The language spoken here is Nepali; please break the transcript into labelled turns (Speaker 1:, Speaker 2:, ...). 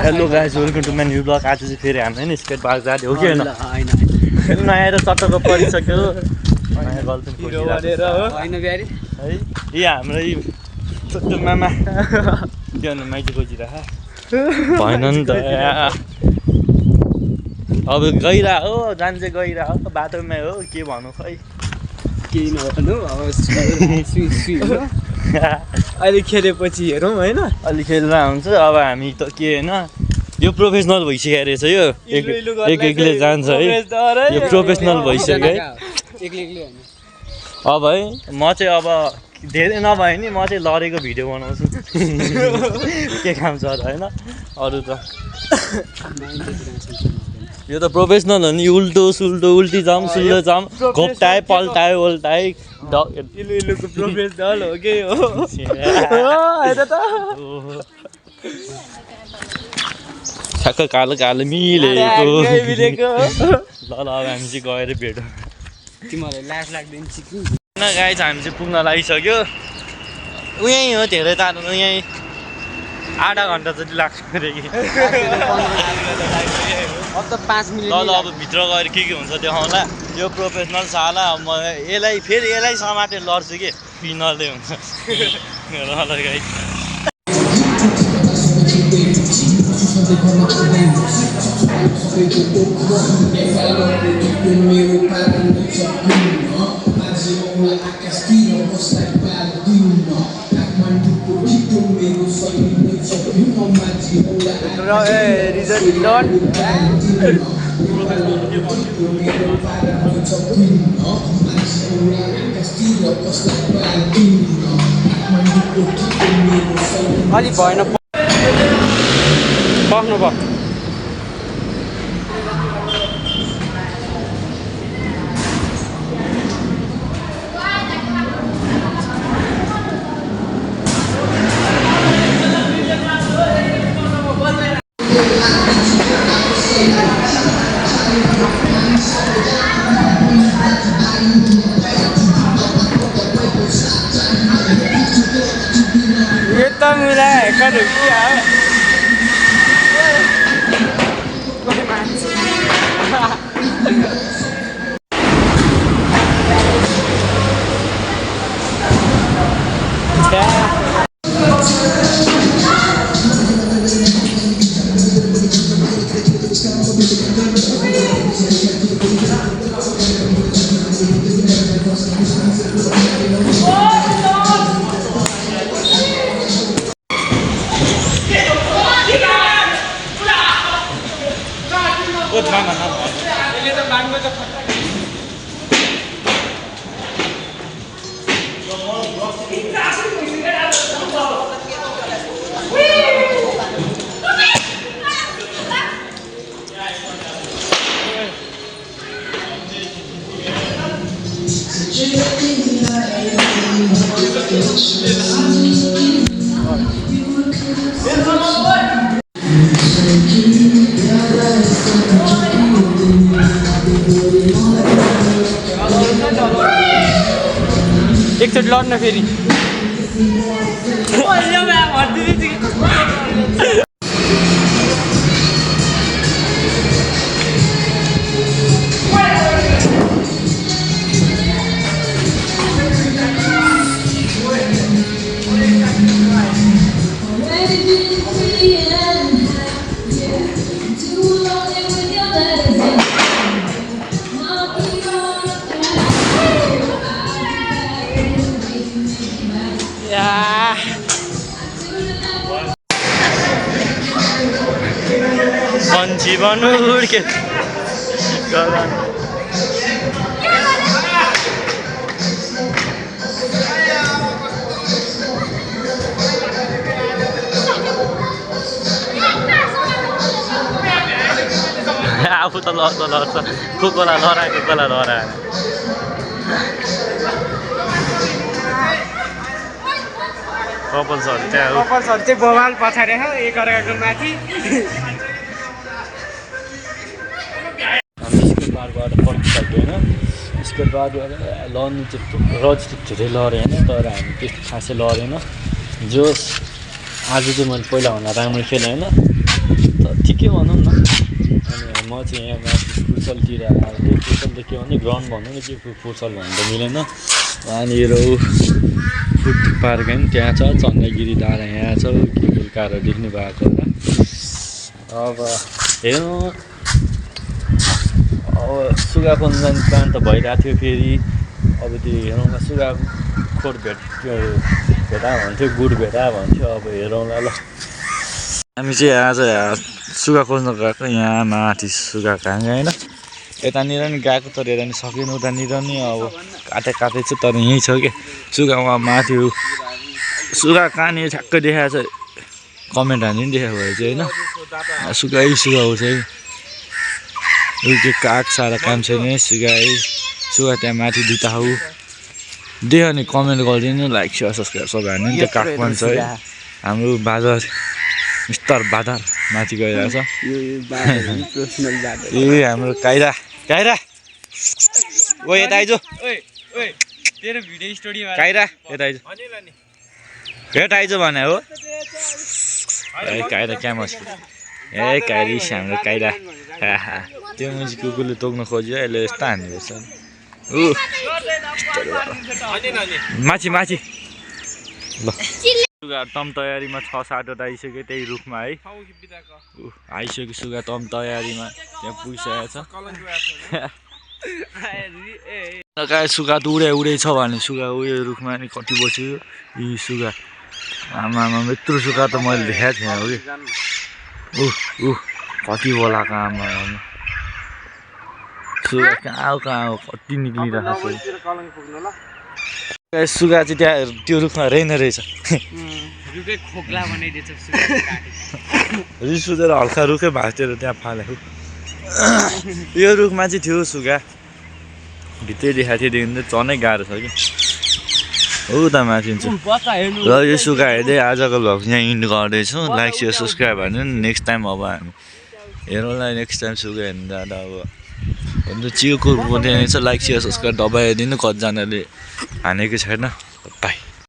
Speaker 1: Hello guys welcome to my new blog. आज चाहिँ फेरि हामीले नि स्केट पार्क जाने हो कि होइन हेर्नु आएर चटक्क परिसक्यो नयाँ गल्ती
Speaker 2: होइन ब्यारी
Speaker 1: है यी हाम्रै छोटो मामा त्यो माइती खोजिरह भएन नि त अब गइरह हो जान चाहिँ गइरह हो बाटोमै हो के भन्नु खै
Speaker 2: केही नभन्नु अब अहिले खेलेपछि हेरौँ होइन
Speaker 1: अलि खेल्दा हुन्छ। अब हामी त के होइन यो प्रोफेसनल भइसक्यो रहेछ यो एक्लै जान्छ है यो प्रोफेसनल भइसक्यो है। अब है म चाहिँ अब धेरै नभए नि म चाहिँ लडेको भिडियो बनाउँछु के काम छ र होइन अरू त यो त प्रोफेसनल हो नि उल्टो सुल्टो उल्टी जाम सुल्टो जाम घोप्टाए पल्टाए ओल्टाए
Speaker 2: इलुको प्रोफेसनल हो के हो
Speaker 1: ठ्याक्क कालो कालो मिलेको ल अब हामी चाहिँ गएर भेटौँ
Speaker 2: तिमीहरूलाई लाज लाग्दैन कि
Speaker 1: गाई चाहिँ हामी चाहिँ पुग्न लागिसक्यो यहीँ हो धेरै टाढो यहीँ आधा घन्टा जति लाग्छ अरे कि
Speaker 2: अब त 5 मिनट
Speaker 1: ल अब भित्र गएर के हुन्छ देखाउँला। यो प्रोफेसनल साला म यसलाई फेरि यसलाई समातेर लड्छु कि पिनलले हुन्छ ल गाई
Speaker 2: अलि भएन पक्नु भयो ये तो मिला है कर यार एकचोटि लड्न फेरि
Speaker 1: जीवन उड्के आफू त लड्छ को कोलाई लडाएको कोलाई लडाएर कपल्सहरू
Speaker 2: चाहिँ बवाल पछाडि एकअर्काको माथि
Speaker 1: पार्कबाट पर्खिसक्यो होइन स्केट पार्कबाट लड्नु चाहिँ रज धेरै लडेँ होइन तर हामी त्यस्तो खासै लडेन जोस् आज चाहिँ मैले पहिला भन्दा राम्रो खेलेँ होइन ठिकै भनौँ न। अनि म चाहिँ यहाँ माथि फुटसलतिर आएको फुटसल त के भन्ने ग्राउन्ड भनौँ न के फुटसल भन्नु त मिलेन। यहाँनिर फुट पार्क पनि त्यहाँ छ, चन्द्रगिरी डाँडा यहाँ छ, केबुलकारहरू देख्नु भएको होला। अब हेरौँ अब सुगा पन्जान प्लान त भइरहेको थियो फेरि अब त्यो हेरौँ न सुगा खोर भेटा भन्थ्यो गुड भेटा भन्थ्यो अब हेरौँला ल। हामी चाहिँ आज सुगा खोज्न गएको यहाँ माथि सुगा कहाँ होइन यतानिर नि गएको तर यता नि सकेन उतानिर नि अब काटै छ तर यहीँ छ क्या सुगा उहाँ माथि सुगा कहाँनिर ठ्याक्कै देखाएको छ कमेन्ट हान्नु नि देखाएको भए चाहिँ होइन सुगा हो चाहिँ के काग सारा काम छैन सुगा त्यहाँ माथि दुइटा हो देख्यो नि कमेन्ट गरिदिनु लाइक सेयर सब्सक्राइब सबै हान्नु नि त्यो काग पनि छ है हाम्रो बादर मिस्टर बादर माथि गइरहेको छ ए हाम्रो काइरा ओ यता आइज काइरा यता आइज भेट आइज भने हो ए काइरा क्या मस्किल ए काइरा हाम्रो काइरा त्यो मान्छे कुकुरले तोक्न खोज्यो यसले यस्तो हान्नुपर्छ माथि ल सुगा तम तयारीमा 6-7 वटा आइसक्यो त्यही रुखमा है आइसक्यो सुगा तम तयारीमा त्यहाँ पुगिसकेको छ सुगा त उडै छ भने सुगा उयो रुखमा नि कति बस्यो यी सुगा आमा यत्रो सुगा त मैले देखाएको थिएँ हो कि कति बोलाएको आमा सुगा कहाँ हो कति निक्लिरहेको छ सुगा चाहिँ त्यहाँ त्यो रुखमा रहेछ रिस उठेर हल्का रुखै भाँचेर त्यहाँ फालेको यो रुखमा चाहिँ थियो सुगा भित्रै देखाएको थियो देखि त चनै गाह्रो छ कि हो त माथि र यो सुगा हेर्दै आजको भ्लग यहाँ इन्ड गर्दैछु लाइक सेयर सब्सक्राइब हान्नु नि नेक्स्ट टाइम अब हामी हेरौँला नेक्स्ट टाइम सुगा हेर्नु जाँदा अब चियोको त्यहाँनिर छ लाइक सेयर सब्सक्राइब दबाइदिनु कतिजनाले हानेको छैन बाई।